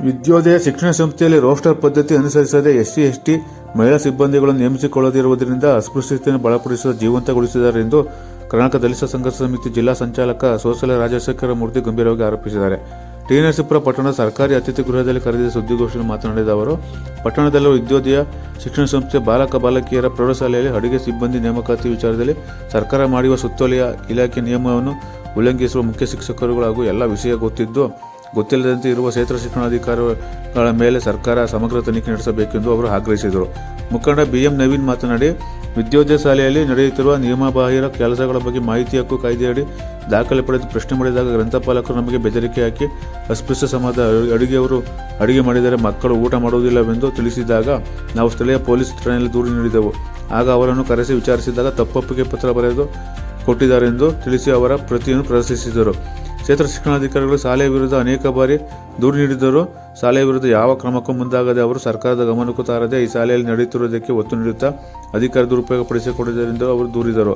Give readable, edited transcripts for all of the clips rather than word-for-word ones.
ವಿದ್ಯೋದಯ ಶಿಕ್ಷಣ ಸಂಸ್ಥೆಯಲ್ಲಿ ರೋಸ್ಟರ್ ಪದ್ಧತಿ ಅನುಸರಿಸದೆ ಎಸ್ಸಿ ಎಸ್ಟಿ ಮಹಿಳಾ ಸಿಬ್ಬಂದಿಗಳನ್ನು ನೇಮಿಸಿಕೊಳ್ಳದಿರುವುದರಿಂದ ಅಸ್ಪೃಶ್ಯತೆಯನ್ನು ಬಲಪಡಿಸುವ ಜೀವಂತಗೊಳಿಸಿದ್ದಾರೆ ಎಂದು ಕರ್ನಾಟಕ ದಲಿತ ಸಂಘರ್ಷ ಸಮಿತಿ ಜಿಲ್ಲಾ ಸಂಚಾಲಕ ಸೋಸಲೆ ರಾಜಶೇಖರ ಮೂರ್ತಿ ಗಂಭೀರವಾಗಿ ಆರೋಪಿಸಿದ್ದಾರೆ. ಟಿ. ನರಸೀಪುರ ಪಟ್ಟಣದ ಸರ್ಕಾರಿ ಅತಿಥಿ ಗೃಹದಲ್ಲಿ ಕರೆದಿದ್ದ ಸುದ್ದಿಗೋಷ್ಠಿಯಲ್ಲಿ ಮಾತನಾಡಿದ ಅವರು, ಪಟ್ಟಣದಲ್ಲಿರುವ ವಿದ್ಯೋದಯ ಶಿಕ್ಷಣ ಸಂಸ್ಥೆ ಬಾಲಕ ಬಾಲಕಿಯರ ಪ್ರೌಢಶಾಲೆಯಲ್ಲಿ ಅಡುಗೆ ಸಿಬ್ಬಂದಿ ನೇಮಕಾತಿ ವಿಚಾರದಲ್ಲಿ ಸರ್ಕಾರ ಮಾಡಿರುವ ಸುತ್ತೋಲೆಯ ಇಲಾಖೆ ನಿಯಮವನ್ನು ಉಲ್ಲಂಘಿಸುವ ಮುಖ್ಯ ಶಿಕ್ಷಕರುಗಳು ಹಾಗೂ ಎಲ್ಲ ವಿಷಯ ಗೊತ್ತಿಲ್ಲದಂತೆ ಇರುವ ಕ್ಷೇತ್ರ ಶಿಕ್ಷಣಾಧಿಕಾರಿಗಳ ಮೇಲೆ ಸರ್ಕಾರ ಸಮಗ್ರ ತನಿಖೆ ನಡೆಸಬೇಕೆಂದು ಅವರು ಆಗ್ರಹಿಸಿದರು. ಮುಖಂಡ BM ನವೀನ್ ಮಾತನಾಡಿ, ವಿದ್ಯೋದಯ ಶಾಲೆಯಲ್ಲಿ ನಡೆಯುತ್ತಿರುವ ನಿಯಮಬಾಹಿರ ಕೆಲಸಗಳ ಬಗ್ಗೆ ಮಾಹಿತಿ ಹಕ್ಕು ಕಾಯ್ದೆಯಡಿ ದಾಖಲೆ ಪಡೆದು ಪ್ರಶ್ನೆ ಮಾಡಿದಾಗ ಗ್ರಂಥಪಾಲಕರು ನಮಗೆ ಬೆದರಿಕೆ ಹಾಕಿ ಅಸ್ಪೃಶ್ಯ ಸಮಾಜದ ಅಡುಗೆಯವರು ಅಡುಗೆ ಮಾಡಿದರೆ ಮಕ್ಕಳು ಊಟ ಮಾಡುವುದಿಲ್ಲವೆಂದು ತಿಳಿಸಿದಾಗ ನಾವು ಸ್ಥಳೀಯ ಪೊಲೀಸ್ ಠಾಣೆಯಲ್ಲಿ ದೂರು ನೀಡಿದೆವು. ಆಗ ಅವರನ್ನು ಕರೆಸಿ ವಿಚಾರಿಸಿದಾಗ ತಪ್ಪೊಪ್ಪಿಗೆ ಪತ್ರ ಬರೆದು ಕೊಟ್ಟಿದ್ದಾರೆಂದು ತಿಳಿಸಿ ಅವರ ಪ್ರತಿಯನ್ನು ಪ್ರದರ್ಶಿಸಿದರು. ಕ್ಷೇತ್ರ ಶಿಕ್ಷಣಾಧಿಕಾರಿಗಳು ಶಾಲೆಯ ವಿರುದ್ಧ ಅನೇಕ ಬಾರಿ ದೂರು ನೀಡಿದ್ದರೂ ಶಾಲೆಯ ವಿರುದ್ಧ ಯಾವ ಕ್ರಮಕ್ಕೂ ಮುಂದಾಗದೆ ಅವರು ಸರ್ಕಾರದ ಗಮನಕ್ಕೂ ತಾರದೆ ಈ ಶಾಲೆಯಲ್ಲಿ ನಡೆಯುತ್ತಿರುವುದಕ್ಕೆ ಒತ್ತು ನೀಡುತ್ತಾ ಅಧಿಕಾರ ದುರುಪಯೋಗ ಪಡಿಸಿಕೊಂಡಿದ್ದರಿಂದ ಅವರು ದೂರಿದರು.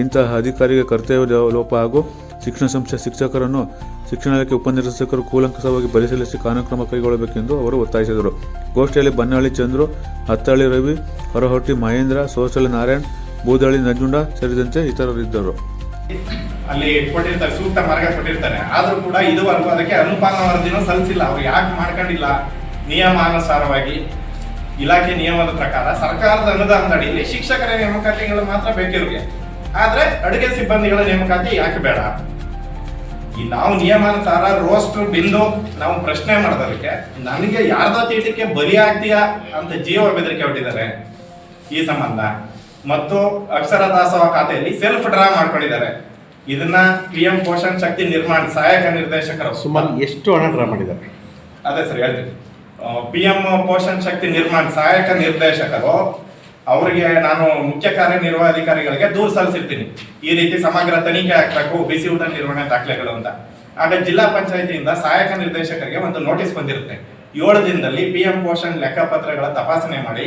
ಇಂತಹ ಅಧಿಕಾರಿಗೆ ಕರ್ತವ್ಯ ಲೋಪ ಹಾಗೂ ಶಿಕ್ಷಣ ಸಂಸ್ಥೆ ಶಿಕ್ಷಕರನ್ನು ಶಿಕ್ಷಣ ಇಲಾಖೆ ಉಪನಿರ್ದೇಶಕರು ಕೂಲಂಕಷವಾಗಿ ಪರಿಶೀಲಿಸಿ ಕಾನೂನು ಕ್ರಮ ಕೈಗೊಳ್ಳಬೇಕೆಂದು ಅವರು ಒತ್ತಾಯಿಸಿದರು. ಗೋಷ್ಠಿಯಲ್ಲಿ ಬನ್ನಹಳ್ಳಿ ಚಂದ್ರು, ಹತ್ತಳ್ಳಿ ರವಿ, ಹೊರಹೊಟ್ಟಿ ಮಹೇಂದ್ರ, ಸೋಸಲೆ ನಾರಾಯಣ್, ಬೂದಳ್ಳಿ ನಂಜುಂಡ ಸೇರಿದಂತೆ ಇತರರಿದ್ದರು. ಅಲ್ಲಿ ಕೊಟ್ಟಿರ್ತಾರೆ, ಸೂಕ್ತ ಮಾರ್ಗ ಕೊಟ್ಟಿರ್ತಾರೆ. ಆದ್ರೂ ಕೂಡ ಇದುವರೆಗೂ ಅದಕ್ಕೆ ಅನುಪಾನ ವರದಿನೂ ಸಲ್ಲಿಸಿಲ್ಲ. ಅವ್ರು ಯಾಕೆ ಮಾಡ್ಕೊಂಡಿಲ್ಲ? ನಿಯಮಾನುಸಾರವಾಗಿ ಇಲಾಖೆ ನಿಯಮದ ಪ್ರಕಾರ ಸರ್ಕಾರದ ಅನುದಾನದ ಅಡಿಯಲ್ಲಿ ಶಿಕ್ಷಕರ ನೇಮಕಾತಿಗಳು ಮಾತ್ರ ಬೇಕಿವ್ರಿಗೆ. ಆದ್ರೆ ಅಡುಗೆ ಸಿಬ್ಬಂದಿಗಳ ನೇಮಕಾತಿ ಯಾಕೆ ಬೇಡ? ಈ ನಾವು ನಿಯಮಾನುಸಾರ ರೋಸ್ಟರ್ ಬಿಂದು ನಾವು ಪ್ರಶ್ನೆ ಮಾಡೋದಕ್ಕೆ ನನಗೆ ಯಾರ್ದೋ ತೀಟಕ್ಕೆ ಬಲಿ ಆಗ್ತೀಯಾ ಅಂತ ಜೀವ ಬೆದರಿಕೆ ಹೊಟ್ಟಿದ್ದಾರೆ ಈ ಸಂಬಂಧ. ಮತ್ತು ಅಕ್ಷರ ದಾಸೋಹ ಖಾತೆಯಲ್ಲಿ ಸೆಲ್ಫ್ ಡ್ರಾ ಮಾಡ್ಕೊಂಡಿದ್ದಾರೆ. ಇದನ್ನ PM ಪೋಷಣ್ ಶಕ್ತಿ ನಿರ್ಮಾಣ ಸಹಾಯಕ ನಿರ್ದೇಶಕರು ಸುಮಾರು ಎಷ್ಟು ಹಣ ಡ್ರಾ ಮಾಡಿದ್ದಾರೆ? ಅದೇ ಸರ್ ಹೇಳ್ತೀನಿ. PM ಪೋಷಣ್ ಶಕ್ತಿ ನಿರ್ಮಾಣ ಸಹಾಯಕ ನಿರ್ದೇಶಕರು ಅವರಿಗೆ ನಾನು ಮುಖ್ಯ ಕಾರ್ಯನಿರ್ವಹಣಾಧಿಕಾರಿಗಳಿಗೆ ದೂರು ಸಲ್ಲಿಸಿರ್ತೀನಿ, ಈ ರೀತಿ ಸಮಗ್ರ ತನಿಖೆ ಹಾಕ್ಬೇಕು ಬಿಸಿ ಊಟ ನಿರ್ವಹಣೆ ದಾಖಲೆಗಳು ಅಂತ. ಆಗ ಜಿಲ್ಲಾ ಪಂಚಾಯತಿಯಿಂದ ಸಹಾಯಕ ನಿರ್ದೇಶಕರಿಗೆ ಒಂದು ನೋಟಿಸ್ ಬಂದಿರುತ್ತೆ. 7 ದಿನದಲ್ಲಿ PM ಪೋಷಣ್ ಲೆಕ್ಕಪತ್ರಗಳ ತಪಾಸಣೆ ಮಾಡಿ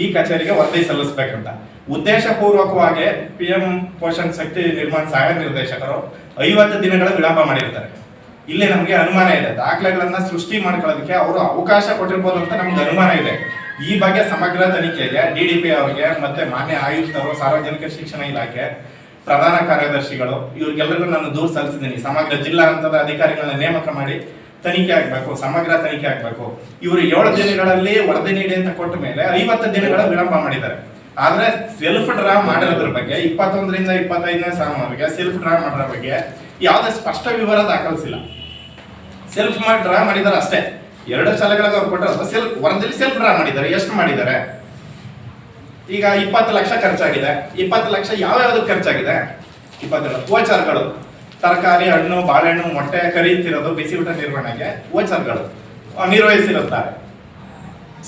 ಈ ಕಚೇರಿಗೆ ವರದಿ ಸಲ್ಲಿಸಬೇಕಂತ. ಉದ್ದೇಶ ಪೂರ್ವಕವಾಗಿ PM ಪೋಷಣ್ ಶಕ್ತಿ ನಿರ್ಮಾಣ ಸಹಾಯಕ ನಿರ್ದೇಶಕರು 50 ದಿನಗಳ ವಿಳಂಬ ಮಾಡಿರ್ತಾರೆ. ಇಲ್ಲಿ ನಮಗೆ ಅನುಮಾನ ಇದೆ, ದಾಖಲೆಗಳನ್ನ ಸೃಷ್ಟಿ ಮಾಡ್ಕೊಳ್ಳೋದಕ್ಕೆ ಅವರು ಅವಕಾಶ ಕೊಟ್ಟಿರ್ಬೋದು ಅಂತ ನಮ್ಗೆ ಅನುಮಾನ ಇದೆ. ಈ ಬಗ್ಗೆ ಸಮಗ್ರ ತನಿಖೆಗೆ DDP ಅವರಿಗೆ ಮತ್ತೆ ಮಾನ್ಯ ಆಯುಕ್ತರು, ಸಾರ್ವಜನಿಕ ಶಿಕ್ಷಣ ಇಲಾಖೆ ಪ್ರಧಾನ ಕಾರ್ಯದರ್ಶಿಗಳು ಇವ್ರಿಗೆಲ್ಲರಿಗೂ ನಾನು ದೂರು ಸಲ್ಲಿಸಿದ್ದೀನಿ. ಸಮಗ್ರ ಜಿಲ್ಲಾ ಹಂತದ ಅಧಿಕಾರಿಗಳನ್ನ ನೇಮಕ ಮಾಡಿ ತನಿಖೆ ಆಗ್ಬೇಕು, ಸಮಗ್ರ ತನಿಖೆ ಆಗ್ಬೇಕು. ಇವರು 7 ದಿನಗಳಲ್ಲಿ ವರದಿ ನೀಡಿ ಅಂತ ಕೊಟ್ಟ ಮೇಲೆ 50 ದಿನಗಳ ವಿಳಂಬ ಮಾಡಿದ್ದಾರೆ. ಆದ್ರೆ ಸೆಲ್ಫ್ ಡ್ರಾ ಮಾಡಿರೋದ್ರ ಬಗ್ಗೆ 21ರಿಂದ 25ನೇ ಸಾಲಿನವರೆಗೆ ಸೆಲ್ಫ್ ಡ್ರಾ ಮಾಡಿರೋ ಬಗ್ಗೆ ಯಾವುದೇ ಸ್ಪಷ್ಟ ವಿವರ ದಾಖಲಿಸಿಲ್ಲ. ಸೆಲ್ಫ್ ಮಾಡಿ ಡ್ರಾ ಮಾಡಿದ್ದಾರೆ ಅಷ್ಟೇ. 2 ಶಾಲೆಗಳಿಗೆ ಅವ್ರು ಕೊಟ್ಟರೆ ಸೆಲ್ಫ್ ವರದಿಯಲ್ಲಿ ಸೆಲ್ಫ್ ಡ್ರಾ ಮಾಡಿದ್ದಾರೆ. ಎಷ್ಟು ಮಾಡಿದ್ದಾರೆ? ಈಗ 20 ಲಕ್ಷ ಖರ್ಚಾಗಿದೆ. 20 ಲಕ್ಷ ಯಾವ್ಯಾವ್ದಕ್ಕೆ ಖರ್ಚಾಗಿದೆ? 20 ವೋಚರ್ಗಳು, ತರಕಾರಿ, ಹಣ್ಣು, ಬಾಳೆಹಣ್ಣು, ಮೊಟ್ಟೆ ಖರೀದಿಸಿರೋದು, ಬಿಸಿ ಊಟ ನಿರ್ವಹಣೆಗೆ ವೋಚರ್ಗಳು ನಿರ್ವಹಿಸಿರುತ್ತಾರೆ.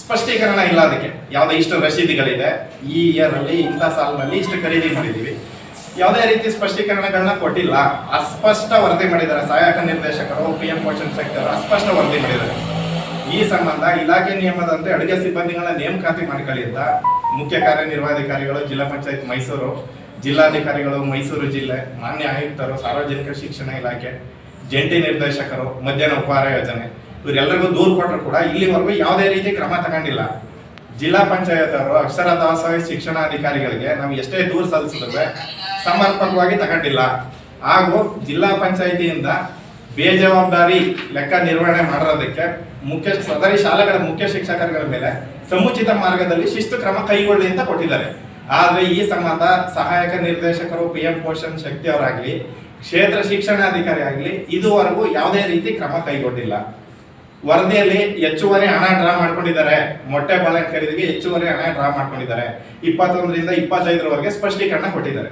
ಸ್ಪಷ್ಟೀಕರಣ ಇಲ್ಲ ಅದಕ್ಕೆ. ಯಾವುದೇ ಇಷ್ಟು ರಶೀದಿಗಳಿದೆ, ಈ ಇಯರ್ ಅಲ್ಲಿ ಇಂಥ ಸಾಲಿನಲ್ಲಿ ಇಷ್ಟು ಖರೀದಿ ಮಾಡಿದೀವಿ, ಯಾವುದೇ ರೀತಿ ಸ್ಪಷ್ಟೀಕರಣಗಳನ್ನ ಕೊಟ್ಟಿಲ್ಲ. ಅಸ್ಪಷ್ಟ ವರದಿ ಮಾಡಿದ್ದಾರೆ ಸಹಾಯಕ ನಿರ್ದೇಶಕರು, PM ಪೋಷಣ್ ಶಕ್ತಿ ಅವರು ಅಸ್ಪಷ್ಟ ವರದಿ ಮಾಡಿದ್ದಾರೆ. ಈ ಸಂಬಂಧ ಇಲಾಖೆ ನಿಯಮದಂತೆ ಅಡುಗೆ ಸಿಬ್ಬಂದಿಗಳನ್ನ ನೇಮಕಾತಿ ಮಾಡ್ಕೊಳ್ಳಿ ಅಂತ ಮುಖ್ಯ ಕಾರ್ಯನಿರ್ವಹಣಾಧಿಕಾರಿಗಳು, ಜಿಲ್ಲಾ ಪಂಚಾಯತ್ ಮೈಸೂರು, ಜಿಲ್ಲಾಧಿಕಾರಿಗಳು ಮೈಸೂರು ಜಿಲ್ಲೆ, ಮಾನ್ಯ ಆಯುಕ್ತರು, ಸಾರ್ವಜನಿಕ ಶಿಕ್ಷಣ ಇಲಾಖೆ, ಜಂಟಿ ನಿರ್ದೇಶಕರು, ಮಧ್ಯಾಹ್ನ ಉಪಹಾರ ಯೋಜನೆ ಇವರೆಲ್ಲರಿಗೂ ದೂರು ಕೊಟ್ಟರು ಕೂಡ ಇಲ್ಲಿವರೆಗೂ ಯಾವುದೇ ರೀತಿ ಕ್ರಮ ತಗೊಂಡಿಲ್ಲ. ಜಿಲ್ಲಾ ಪಂಚಾಯತ್ ಅವರು ಅಕ್ಷರ ದಾಸೋಹ ಶಿಕ್ಷಣಾಧಿಕಾರಿಗಳಿಗೆ ನಾವು ಎಷ್ಟೇ ದೂರು ಸಲ್ಲಿಸಿದ್ರೆ ಸಮರ್ಪಕವಾಗಿ ತಗೊಂಡಿಲ್ಲ. ಹಾಗೂ ಜಿಲ್ಲಾ ಪಂಚಾಯತಿಯಿಂದ ಬೇಜವಾಬ್ದಾರಿ ಲೆಕ್ಕ ನಿರ್ವಹಣೆ ಮಾಡಿರೋದಕ್ಕೆ ಸದರಿ ಶಾಲೆಗಳ ಮುಖ್ಯ ಶಿಕ್ಷಕರುಗಳ ಮೇಲೆ ಸಮುಚಿತ ಮಾರ್ಗದಲ್ಲಿ ಶಿಸ್ತು ಕ್ರಮ ಕೈಗೊಳ್ಳಿ ಅಂತ ಕೊಟ್ಟಿದ್ದಾರೆ. ಆದ್ರೆ ಈ ಸಂಬಂಧ ಸಹಾಯಕ ನಿರ್ದೇಶಕರು, PM ಪೋಷಣ್ ಶಕ್ತಿ ಅವರಾಗ್ಲಿ, ಕ್ಷೇತ್ರ ಶಿಕ್ಷಣಾಧಿಕಾರಿ ಆಗ್ಲಿ ಇದುವರೆಗೂ ಯಾವುದೇ ರೀತಿ ಕ್ರಮ ಕೈಗೊಂಡಿಲ್ಲ. ವರದಿಯಲ್ಲಿ ಹೆಚ್ಚುವರಿ ಹಣ ಡ್ರಾ ಮಾಡ್ಕೊಂಡಿದ್ದಾರೆ. ಮೊಟ್ಟೆ ಬಾಳೆ ಖರೀದಿಗೆ ಹೆಚ್ಚುವರಿ ಹಣ ಡ್ರಾ ಮಾಡ್ಕೊಂಡಿದ್ದಾರೆ. 21ರಿಂದ 25ರವರೆಗೆ ಸ್ಪಷ್ಟೀಕರಣ ಕೊಟ್ಟಿದ್ದಾರೆ.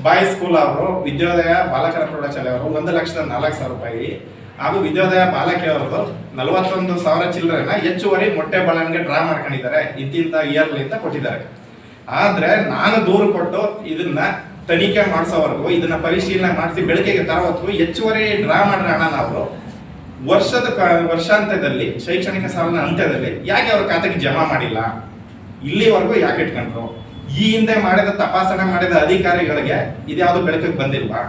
ಬಾಯ್ ಸ್ಕೂಲ್ ಅವರು, ವಿದ್ಯೋದಯ ಬಾಲಕರ ಪ್ರೌಢಶಾಲೆ ಅವರು 1,04,000 ರೂಪಾಯಿ ಹಾಗೂ ವಿದ್ಯೋದಯ ಬಾಲಕಿಯವರು 41,000 ಚಿಲ್ಲರೆನ ಹೆಚ್ಚುವರಿ ಮೊಟ್ಟೆ ಬಾಳೆಹಣ್ಣಿಗೆ ಡ್ರಾ ಮಾಡ್ಕೊಂಡಿದ್ದಾರೆ. ಇಂತಿಂತ ಇಯರ್ಲಿ ಅಂತ ಕೊಟ್ಟಿದ್ದಾರೆ. ಆದ್ರೆ ನಾನು ದೂರು ಕೊಟ್ಟು ಇದನ್ನ ತನಿಖೆ ಮಾಡಿಸೋವರೆಗೂ, ಇದನ್ನ ಪರಿಶೀಲನೆ ಮಾಡಿಸಿ ಬೆಳಕಿಗೆ ತರೋವರೆಗೂ ಹೆಚ್ಚುವರಿ ಡ್ರಾ ಮಾಡಿರೋ ಹಣ ನಾವು ವರ್ಷಾಂತ್ಯದಲ್ಲಿ ಶೈಕ್ಷಣಿಕ ಸಾಲಿನ ಅಂತ್ಯದಲ್ಲಿ ಯಾಕೆ ಅವ್ರ ಖಾತೆಗೆ ಜಮಾ ಮಾಡಿಲ್ಲ? ಇಲ್ಲಿವರೆಗೂ ಯಾಕೆ ಇಟ್ಕೊಂಡ್ರು? ಈ ಹಿಂದೆ ಮಾಡಿದ ತಪಾಸಣೆ ಮಾಡಿದ ಅಧಿಕಾರಿಗಳಿಗೆ ಇದ್ಯಾವುದು ಬೆಳಕಿಗೆ ಬಂದಿಲ್ವಾ?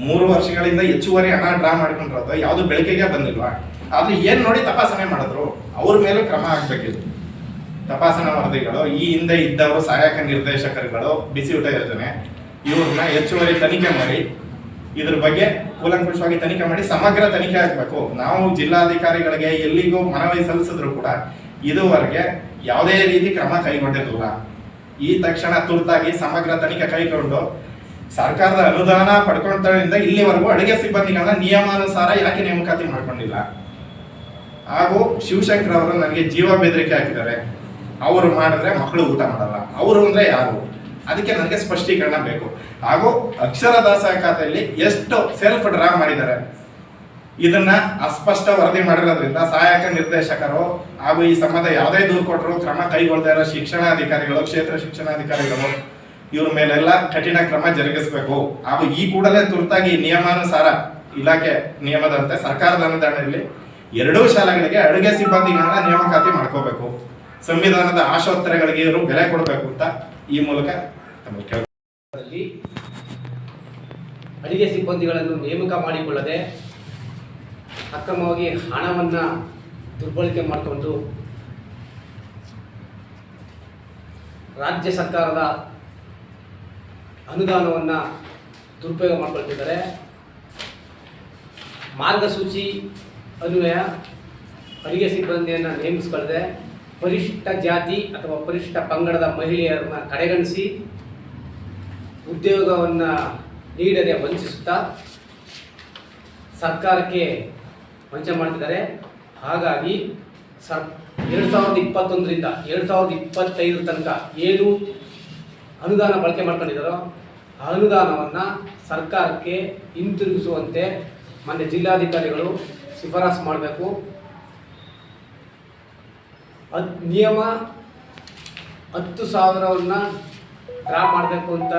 3 ವರ್ಷಗಳಿಂದ ಹೆಚ್ಚುವರಿ ಹಣ ಡ್ರಾ ಮಾಡ್ಕೊಂಡಿರೋದು ಯಾವುದು ಬೆಳಕಿಗೆ ಬಂದಿಲ್ವಾ? ಆದ್ರೆ ಏನ್ ನೋಡಿ ತಪಾಸಣೆ ಮಾಡಿದ್ರು ಅವ್ರ ಮೇಲೆ ಕ್ರಮ ಆಗ್ಬೇಕಿತ್ತು. ತಪಾಸಣಾ ವರದಿಗಳು ಈ ಹಿಂದೆ ಇದ್ದವರು ಸಹಾಯಕ ನಿರ್ದೇಶಕರುಗಳು ಬಿಸಿ ಊಟ ಯೋಜನೆ ಇವ್ರನ್ನ ಹೆಚ್ಚುವರಿ ತನಿಖೆ ಮಾಡಿ ಇದ್ರ ಬಗ್ಗೆ ಕೂಲಂಕುಷವಾಗಿ ತನಿಖೆ ಮಾಡಿ ಸಮಗ್ರ ತನಿಖೆ ಆಗ್ಬೇಕು. ನಾವು ಜಿಲ್ಲಾಧಿಕಾರಿಗಳಿಗೆ ಎಲ್ಲಿಗೂ ಮನವಿ ಸಲ್ಲಿಸಿದ್ರು ಕೂಡ ಇದುವರೆಗೆ ಯಾವುದೇ ರೀತಿ ಕ್ರಮ ಕೈಗೊಂಡಿರಲಿಲ್ಲ. ಈ ತಕ್ಷಣ ತುರ್ತಾಗಿ ಸಮಗ್ರ ತನಿಖೆ ಕೈಗೊಂಡು ಸರ್ಕಾರದ ಅನುದಾನ ಪಡ್ಕೊಂಡ್ರಿಂದ ಇಲ್ಲಿವರೆಗೂ ಅಡುಗೆ ಸಿಬ್ಬಂದಿಗಳನ್ನ ನಿಯಮಾನುಸಾರ ಇಲಾಖೆ ನೇಮಕಾತಿ ಮಾಡ್ಕೊಂಡಿಲ್ಲ. ಹಾಗೂ ಶಿವಶಂಕರ್ ಅವರು ನನಗೆ ಜೀವ ಬೆದರಿಕೆ ಹಾಕಿದ್ದಾರೆ. ಅವರು ಮಾಡಿದ್ರೆ ಮಕ್ಕಳು ಊಟ ಮಾಡಲ್ಲ. ಅವರು ಅಂದ್ರೆ ಯಾರು? ಅದಕ್ಕೆ ನನಗೆ ಸ್ಪಷ್ಟೀಕರಣ ಬೇಕು. ಹಾಗೂ ಅಕ್ಷರ ದಾಸೋಹ ಖಾತೆಯಲ್ಲಿ ಎಷ್ಟು ಸೆಲ್ಫ್ ಡ್ರಾ ಮಾಡಿದ್ದಾರೆ ಇದನ್ನ ಅಸ್ಪಷ್ಟ ವರದಿ ಮಾಡಿರೋದ್ರಿಂದ ಸಹಾಯಕ ನಿರ್ದೇಶಕರು ಹಾಗೂ ಈ ಸಂಬಂಧ ಯಾವುದೇ ದೂರು ಕೊಟ್ಟರು ಕ್ರಮ ಕೈಗೊಳ್ತಾ ಇರೋ ಶಿಕ್ಷಣಾಧಿಕಾರಿಗಳು, ಕ್ಷೇತ್ರ ಶಿಕ್ಷಣಾಧಿಕಾರಿಗಳು ಇವ್ರ ಮೇಲೆಲ್ಲ ಕಠಿಣ ಕ್ರಮ ಜರುಗಿಸಬೇಕು. ಹಾಗೂ ಈ ಕೂಡಲೇ ತುರ್ತಾಗಿ ನಿಯಮಾನುಸಾರ ಇಲಾಖೆ ನಿಯಮದಂತೆ ಸರ್ಕಾರದ ಅನುದಾನದಲ್ಲಿ 2 ಶಾಲೆಗಳಿಗೆ ಅಡುಗೆ ಸಿಬ್ಬಂದಿಗಳನ್ನ ನೇಮಕಾತಿ ಮಾಡ್ಕೋಬೇಕು. ಸಂವಿಧಾನದ ಆಶೋತ್ತರಗಳಿಗೆ ಇವರು ಬೆಲೆ ಕೊಡಬೇಕು ಅಂತ ಈ ಮೂಲಕ ತಮಗೆ ಕೇಳಿ ಅಡುಗೆ ಸಿಬ್ಬಂದಿಗಳನ್ನು ನೇಮಕ ಮಾಡಿಕೊಳ್ಳದೆ ಅಕ್ರಮವಾಗಿ ಹಣವನ್ನು ದುರ್ಬಳಕೆ ಮಾಡಿಕೊಂಡು ರಾಜ್ಯ ಸರ್ಕಾರದ ಅನುದಾನವನ್ನು ದುರುಪಯೋಗ ಮಾಡಿಕೊಳ್ತಿದ್ದಾರೆ. ಮಾರ್ಗಸೂಚಿ ಅನ್ವಯ ಅಡುಗೆ ಸಿಬ್ಬಂದಿಯನ್ನು ನೇಮಿಸಿಕೊಳ್ಳದೆ ಪರಿಶಿಷ್ಟ ಜಾತಿ ಅಥವಾ ಪರಿಶಿಷ್ಟ ಪಂಗಡದ ಮಹಿಳೆಯರನ್ನ ಕಡೆಗಣಿಸಿ ಉದ್ಯೋಗವನ್ನು ನೀಡದೆ ವಂಚಿಸುತ್ತಾ ಸರ್ಕಾರಕ್ಕೆ ವಂಚನೆ ಮಾಡ್ತಿದ್ದಾರೆ. ಹಾಗಾಗಿ 2021ರಿಂದ 2025 ತನಕ ಏನು ಅನುದಾನ ಬಳಕೆ ಮಾಡ್ಕೊಂಡಿದ್ದಾರೋ ಆ ಅನುದಾನವನ್ನು ಸರ್ಕಾರಕ್ಕೆ ಹಿಂತಿರುಗಿಸುವಂತೆ ಮಾನ್ಯ ಜಿಲ್ಲಾಧಿಕಾರಿಗಳು ಶಿಫಾರಸು ಮಾಡಬೇಕು. ನಿಯಮ 10,000ವನ್ನು ಡ್ರಾ ಮಾಡಬೇಕು ಅಂತ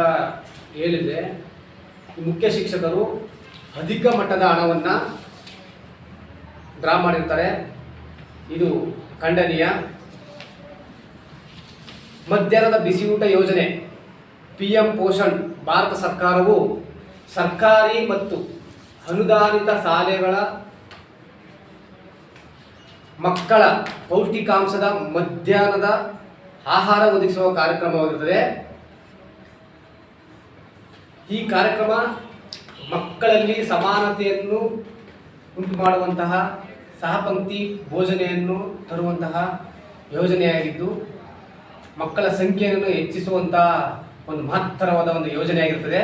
ಹೇಳಿದರೆ ಮುಖ್ಯ ಶಿಕ್ಷಕರು ಅಧಿಕ ಮಟ್ಟದ ಹಣವನ್ನು ಡ್ರಾ ಮಾಡಿರ್ತಾರೆ. ಇದು ಖಂಡನೀಯ. ಮಧ್ಯಾಹ್ನದ ಬಿಸಿಯೂಟ ಯೋಜನೆ PM ಪೋಷಣ್ ಭಾರತ ಸರ್ಕಾರವು ಸರ್ಕಾರಿ ಮತ್ತು ಅನುದಾನಿತ ಶಾಲೆಗಳ ಮಕ್ಕಳ ಪೌಷ್ಟಿಕಾಂಶದ ಮಧ್ಯಾಹ್ನದ ಆಹಾರ ಒದಗಿಸುವ ಕಾರ್ಯಕ್ರಮವಾಗಿರುತ್ತದೆ. ಈ ಕಾರ್ಯಕ್ರಮ ಮಕ್ಕಳಲ್ಲಿ ಸಮಾನತೆಯನ್ನು ಉಂಟು ಮಾಡುವಂತಹ ಸಹಪಂಕ್ತಿ ಭೋಜನೆಯನ್ನು ತರುವಂತಹ ಯೋಜನೆಯಾಗಿದ್ದು ಮಕ್ಕಳ ಸಂಖ್ಯೆಯನ್ನು ಹೆಚ್ಚಿಸುವಂತಹ ಒಂದು ಮಹತ್ತರವಾದ ಒಂದು ಯೋಜನೆಯಾಗಿರುತ್ತದೆ.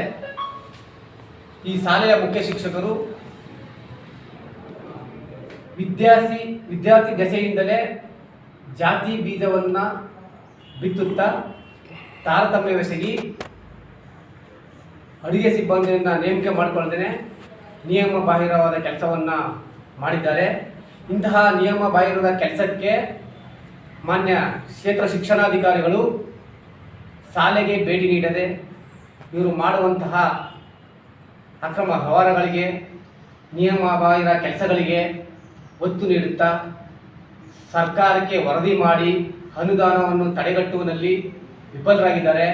ಈ ಶಾಲೆಯ ಮುಖ್ಯ ಶಿಕ್ಷಕರು ವಿದ್ಯಾರ್ಥಿ ದಶೆಯಿಂದಲೇ ಜಾತಿ ಬೀಜವನ್ನು ಬಿತ್ತುತ್ತಾ ತಾರತಮ್ಯವೆಸಗಿ ಅಡುಗೆ ಸಿಬ್ಬಂದಿಯನ್ನು ನೇಮಕ ಮಾಡಿಕೊಳ್ಳದೇನೆ ನಿಯಮ ಬಾಹಿರವಾದ ಕೆಲಸವನ್ನು ಮಾಡಿದ್ದಾರೆ. ಇಂತಹ ನಿಯಮ ಬಾಹಿರದ ಕೆಲಸಕ್ಕೆ ಮಾನ್ಯ ಕ್ಷೇತ್ರ ಶಿಕ್ಷಣಾಧಿಕಾರಿಗಳು ಶಾಲೆಗೆ ಭೇಟಿ ನೀಡದೆ ಇವರು ಮಾಡುವಂತಹ ಅಕ್ರಮ ವ್ಯವಹಾರಗಳಿಗೆ ನಿಯಮ ಬಾಹಿರ ಕೆಲಸಗಳಿಗೆ ಒತ್ತು ನೀಡುತ್ತಾ ಸರ್ಕಾರಕ್ಕೆ ವರದಿ ಮಾಡಿ ಅನುದಾನವನ್ನು ತಡೆಗಟ್ಟುವಲ್ಲಿ ವಿಫಲರಾಗಿದ್ದಾರೆ.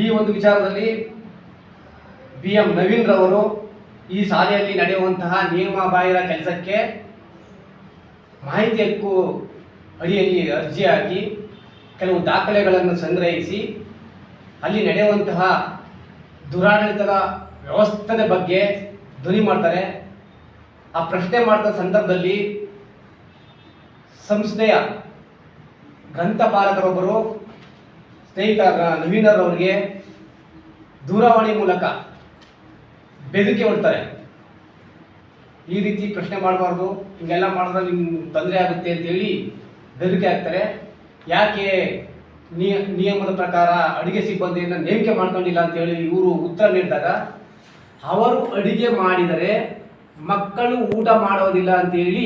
ಈ ಒಂದು ವಿಚಾರದಲ್ಲಿ BM ನವೀನ್ ರವರು ಈ ಶಾಲೆಯಲ್ಲಿ ನಡೆಯುವಂತಹ ನಿಯಮ ಬಾಹಿರ ಕೆಲಸಕ್ಕೆ ಮಾಹಿತಿ ಹಕ್ಕು ಅಡಿಯಲ್ಲಿ ಅರ್ಜಿ ಹಾಕಿ ಕೆಲವು ದಾಖಲೆಗಳನ್ನು ಸಂಗ್ರಹಿಸಿ ಅಲ್ಲಿ ನಡೆಯುವಂತಹ ದುರಾಡಳಿತದ ವ್ಯವಸ್ಥೆಯ ಬಗ್ಗೆ ಧ್ವನಿ ಮಾಡ್ತಾರೆ. ಆ ಪ್ರಶ್ನೆ ಮಾಡಿದ ಸಂದರ್ಭದಲ್ಲಿ ಸಂಸ್ಥೆಯ ಗ್ರಂಥಪಾಲಕರೊಬ್ಬರು ಸ್ನೇಹಿತ ನವೀನರವರಿಗೆ ದೂರವಾಣಿ ಮೂಲಕ ಬೆದರಿಕೆ ಹೊಡ್ತಾರೆ. ಈ ರೀತಿ ಪ್ರಶ್ನೆ ಮಾಡಬಾರ್ದು, ಹಿಂಗೆಲ್ಲ ಮಾಡಿದ್ರೆ ನಿಮ್ಗೆ ತೊಂದರೆ ಆಗುತ್ತೆ ಅಂತೇಳಿ ಬೆದರಿಕೆ ಹಾಕ್ತಾರೆ. ಯಾಕೆ ನಿಯಮದ ಪ್ರಕಾರ ಅಡುಗೆ ಸಿಬ್ಬಂದಿಯನ್ನು ನೇಮಕ ಮಾಡ್ಕೊಂಡಿಲ್ಲ ಅಂತೇಳಿ ಇವರು ಉತ್ತರ ನೀಡಿದಾಗ ಅವರು ಅಡುಗೆ ಮಾಡಿದರೆ ಮಕ್ಕಳು ಊಟ ಮಾಡೋದಿಲ್ಲ ಅಂತೇಳಿ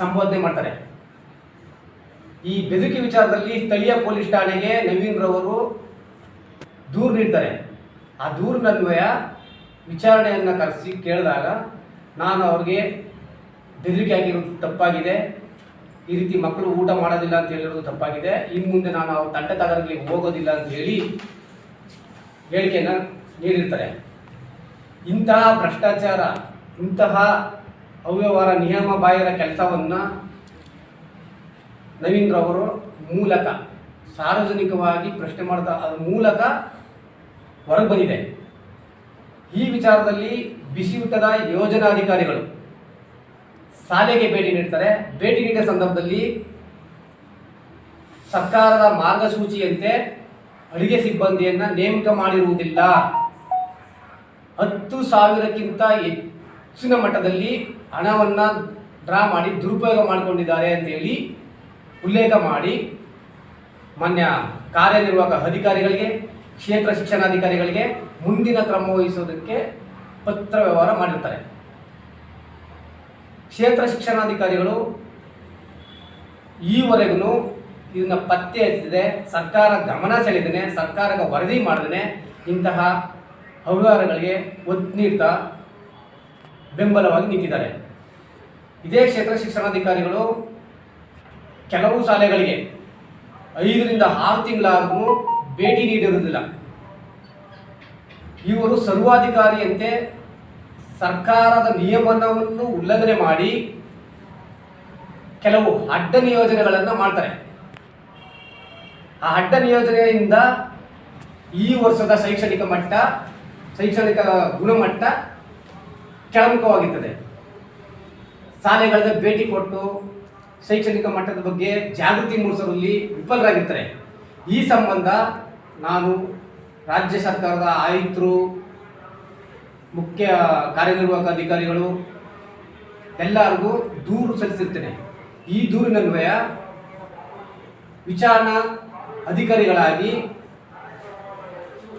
ಸಂಬೋಧನೆ ಮಾಡ್ತಾರೆ. ಈ ಬೆದರಿಕೆ ವಿಚಾರದಲ್ಲಿ ಸ್ಥಳೀಯ ಪೊಲೀಸ್ ಠಾಣೆಗೆ ನವೀನ್ ರವರು ದೂರು ನೀಡ್ತಾರೆ. ಆ ದೂರಿನನ್ವಯ ವಿಚಾರಣೆಯನ್ನು ಕರೆಸಿ ಕೇಳಿದಾಗ ನಾನು ಅವ್ರಿಗೆ ಬೆದರಿಕೆ ಆಗಿರೋದು ತಪ್ಪಾಗಿದೆ, ಈ ರೀತಿ ಮಕ್ಕಳು ಊಟ ಮಾಡೋದಿಲ್ಲ ಅಂತ ಹೇಳಿರೋದು ತಪ್ಪಾಗಿದೆ, ಇನ್ನು ಮುಂದೆ ನಾನು ಅವ್ರ ತಂಟೆದಾರರಿಗೆ ಹೋಗೋದಿಲ್ಲ ಅಂತ ಹೇಳಿ ಹೇಳಿಕೆಯನ್ನು ನೀಡಿರ್ತಾರೆ. ಇಂತಹ ಭ್ರಷ್ಟಾಚಾರ ಇಂತಹ ಅವ್ಯವಹಾರ ನಿಯಮ ಬಾಹಿರ ಕೆಲಸವನ್ನು ನವೀನ್ ರವರು ಮೂಲಕ ಸಾರ್ವಜನಿಕವಾಗಿ ಪ್ರಶ್ನೆ ಮಾಡಿದ ಮೂಲಕ ಹೊರಗೆ ಬಂದಿದೆ. ಈ ವಿಚಾರದಲ್ಲಿ ಬಿಸಿಯೂಟದ ಯೋಜನಾಧಿಕಾರಿಗಳು ಶಾಲೆಗೆ ಭೇಟಿ ನೀಡ್ತಾರೆ. ಭೇಟಿ ನೀಡಿದ ಸಂದರ್ಭದಲ್ಲಿ ಸರ್ಕಾರದ ಮಾರ್ಗಸೂಚಿಯಂತೆ ಅಡುಗೆ ಸಿಬ್ಬಂದಿಯನ್ನು ನೇಮಕ ಮಾಡಿರುವುದಿಲ್ಲ, 10,000ಕ್ಕಿಂತ ಹೆಚ್ಚಿನ ಮಟ್ಟದಲ್ಲಿ ಹಣವನ್ನು ಡ್ರಾ ಮಾಡಿ ದುರುಪಯೋಗ ಮಾಡಿಕೊಂಡಿದ್ದಾರೆ ಅಂತೇಳಿ ಉಲ್ಲೇಖ ಮಾಡಿ ಮಾನ್ಯ ಕಾರ್ಯನಿರ್ವಾಹಕ ಅಧಿಕಾರಿಗಳಿಗೆ, ಕ್ಷೇತ್ರ ಶಿಕ್ಷಣಾಧಿಕಾರಿಗಳಿಗೆ ಮುಂದಿನ ಕ್ರಮ ವಹಿಸೋದಕ್ಕೆ ಪತ್ರ ವ್ಯವಹಾರ ಮಾಡಿರ್ತಾರೆ. ಕ್ಷೇತ್ರ ಶಿಕ್ಷಣಾಧಿಕಾರಿಗಳು ಈವರೆಗೂ ಇದನ್ನು ಪತ್ತೆ ಹಚ್ಚಿದೆ, ಸರ್ಕಾರ ಗಮನ ಸೆಳೆದಿದೆ, ಸರ್ಕಾರಕ್ಕೆ ವರದಿ ಮಾಡಿದೆ, ಇಂತಹ ಅವ್ಯವಹಾರಗಳಿಗೆ ಒತ್ತು ನೀಡ್ತಾ ಬೆಂಬಲವಾಗಿ ನಿಂತಿದ್ದಾರೆ. ಇದೇ ಕ್ಷೇತ್ರ ಶಿಕ್ಷಣಾಧಿಕಾರಿಗಳು ಕೆಲವು ಶಾಲೆಗಳಿಗೆ 5 ರಿಂದ 6 ತಿಂಗಳಾದರೂ ಭೇಟಿ ನೀಡಿರುವುದಿಲ್ಲ. ಇವರು ಸರ್ವಾಧಿಕಾರಿಯಂತೆ ಸರ್ಕಾರದ ನಿಯಮವನ್ನು ಉಲ್ಲಂಘನೆ ಮಾಡಿ ಕೆಲವು ಅಡ್ಡ ನಿಯೋಜನೆಗಳನ್ನು ಮಾಡ್ತಾರೆ. ಆ ಅಡ್ಡ ನಿಯೋಜನೆಯಿಂದ ಈ ವರ್ಷದ ಶೈಕ್ಷಣಿಕ ಗುಣಮಟ್ಟ ಕೆಳಮುಖವಾಗಿರ್ತದೆ. ಶಾಲೆಗಳಿಗೆ ಭೇಟಿ ಕೊಟ್ಟು ಶೈಕ್ಷಣಿಕ ಮಟ್ಟದ ಬಗ್ಗೆ ಜಾಗೃತಿ ಮೂಡಿಸುವಲ್ಲಿ ವಿಫಲರಾಗಿರ್ತಾರೆ. ಈ ಸಂಬಂಧ ನಾನು ರಾಜ್ಯ ಸರ್ಕಾರದ ಆಯುಕ್ತರು, ಮುಖ್ಯ ಕಾರ್ಯನಿರ್ವಾಹಕ ಅಧಿಕಾರಿಗಳು ಎಲ್ಲರಿಗೂ ದೂರು ಸಲ್ಲಿಸಿರ್ತೇನೆ. ಈ ದೂರಿನನ್ವಯ ವಿಚಾರಣಾ ಅಧಿಕಾರಿಗಳಾಗಿ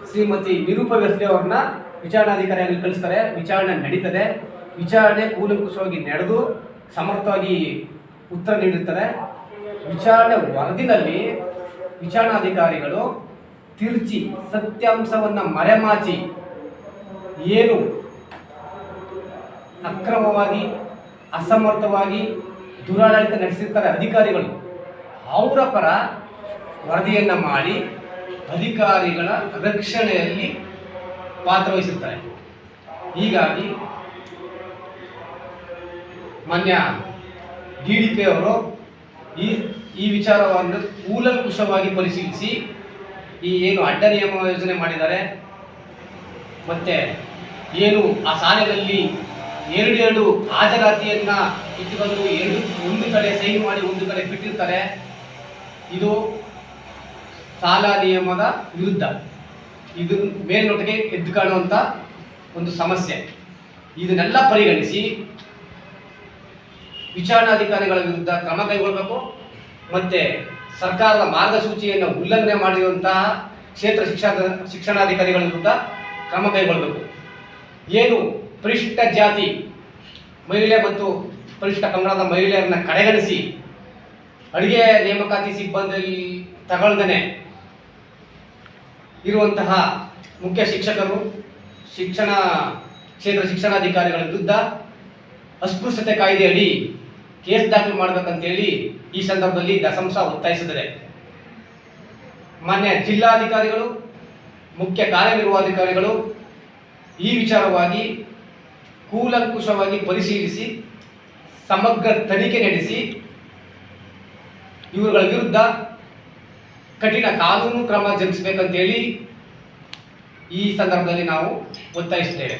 ಶ್ರೀಮತಿ ನಿರೂಪ ವ್ಯವಸ್ಥೆ ಅವ್ರನ್ನ ವಿಚಾರಣಾಧಿಕಾರಿಯಾಗಿ ಕಳಿಸ್ತಾರೆ. ವಿಚಾರಣೆ ನಡೀತದೆ. ವಿಚಾರಣೆ ಕೂಲಂಕುಷವಾಗಿ ನಡೆದು ಸಮರ್ಥವಾಗಿ ಉತ್ತರ ನೀಡುತ್ತಾರೆ. ವಿಚಾರಣೆ ವರದಿನಲ್ಲಿ ವಿಚಾರಣಾಧಿಕಾರಿಗಳು ತಿರುಚಿ ಸತ್ಯಾಂಶವನ್ನು ಮರೆಮಾಚಿ ಏನು ಅಕ್ರಮವಾಗಿ ಅಸಮರ್ಥವಾಗಿ ದುರಾಡಳಿತ ನಡೆಸಿರ್ತಾರೆ ಅಧಿಕಾರಿಗಳು, ಅವರ ಪರ ವರದಿಯನ್ನು ಮಾಡಿ ಅಧಿಕಾರಿಗಳ ರಕ್ಷಣೆಯಲ್ಲಿ ಪಾತ್ರವಹಿಸಿರ್ತಾರೆ. ಹೀಗಾಗಿ ಮಾನ್ಯ DDP ಅವರು ಈ ವಿಚಾರವನ್ನು ಕೂಲಂಕುಷವಾಗಿ ಪರಿಶೀಲಿಸಿ ಈ ಏನು ಅಡ್ಡ ನಿಯಮ ಯೋಜನೆ ಮಾಡಿದ್ದಾರೆ ಮತ್ತು ಏನು ಆ ಶಾಲೆಯಲ್ಲಿ ಎರಡು ಹಾಜರಾತಿಯನ್ನು ಇಟ್ಟುಕೊಂಡು ಒಂದು ಕಡೆ ಸೈನ್ ಮಾಡಿ ಒಂದು ಕಡೆ ಬಿಟ್ಟಿರ್ತಾರೆ, ಇದು ಶಾಲಾ ನಿಯಮದ ವಿರುದ್ಧ. ಇದು ಮೇಲ್ನೋಟಕ್ಕೆ ಎದ್ದು ಕಾಣುವಂಥ ಒಂದು ಸಮಸ್ಯೆ. ಇದನ್ನೆಲ್ಲ ಪರಿಗಣಿಸಿ ವಿಚಾರಣಾಧಿಕಾರಿಗಳ ವಿರುದ್ಧ ಕ್ರಮ ಕೈಗೊಳ್ಳಬೇಕು ಮತ್ತು ಸರ್ಕಾರದ ಮಾರ್ಗಸೂಚಿಯನ್ನು ಉಲ್ಲಂಘನೆ ಮಾಡಿರುವಂತಹ ಕ್ಷೇತ್ರ ಶಿಕ್ಷಣಾಧಿಕಾರಿಗಳ ವಿರುದ್ಧ ಕ್ರಮ ಕೈಗೊಳ್ಳಬೇಕು. ಏನು ಪರಿಶಿಷ್ಟ ಜಾತಿ ಮಹಿಳೆ ಮತ್ತು ಪರಿಶಿಷ್ಟ ಪಂಗಡದ ಮಹಿಳೆಯರನ್ನು ಕಡೆಗಣಿಸಿ ಅಡುಗೆ ನೇಮಕಾತಿ ಸಿಬ್ಬಂದಿ ತಗೊಳ್ದೇ ಇರುವಂತಹ ಮುಖ್ಯ ಶಿಕ್ಷಕರು, ಕ್ಷೇತ್ರ ಶಿಕ್ಷಣಾಧಿಕಾರಿಗಳ ವಿರುದ್ಧ ಅಸ್ಪೃಶ್ಯತೆ ಕಾಯ್ದೆ ಅಡಿ ಕೇಸ್ ದಾಖಲು ಮಾಡಬೇಕಂತೇಳಿ ಈ ಸಂದರ್ಭದಲ್ಲಿ ದಸಂಸ ಒತ್ತಾಯಿಸಿದರೆ ಮಾನ್ಯ ಜಿಲ್ಲಾಧಿಕಾರಿಗಳು, ಮುಖ್ಯ ಕಾರ್ಯನಿರ್ವಹಣಾಧಿಕಾರಿಗಳು ಈ ವಿಚಾರವಾಗಿ ಕೂಲಂಕುಷವಾಗಿ ಪರಿಶೀಲಿಸಿ ಸಮಗ್ರ ತನಿಖೆ ನಡೆಸಿ ಇವುಗಳ ವಿರುದ್ಧ ಕಠಿಣ ಕಾನೂನು ಕ್ರಮ ಜರುಗಿಸಬೇಕಂತೇಳಿ ಈ ಸಂದರ್ಭದಲ್ಲಿ ನಾವು ಒತ್ತಾಯಿಸುತ್ತೇವೆ.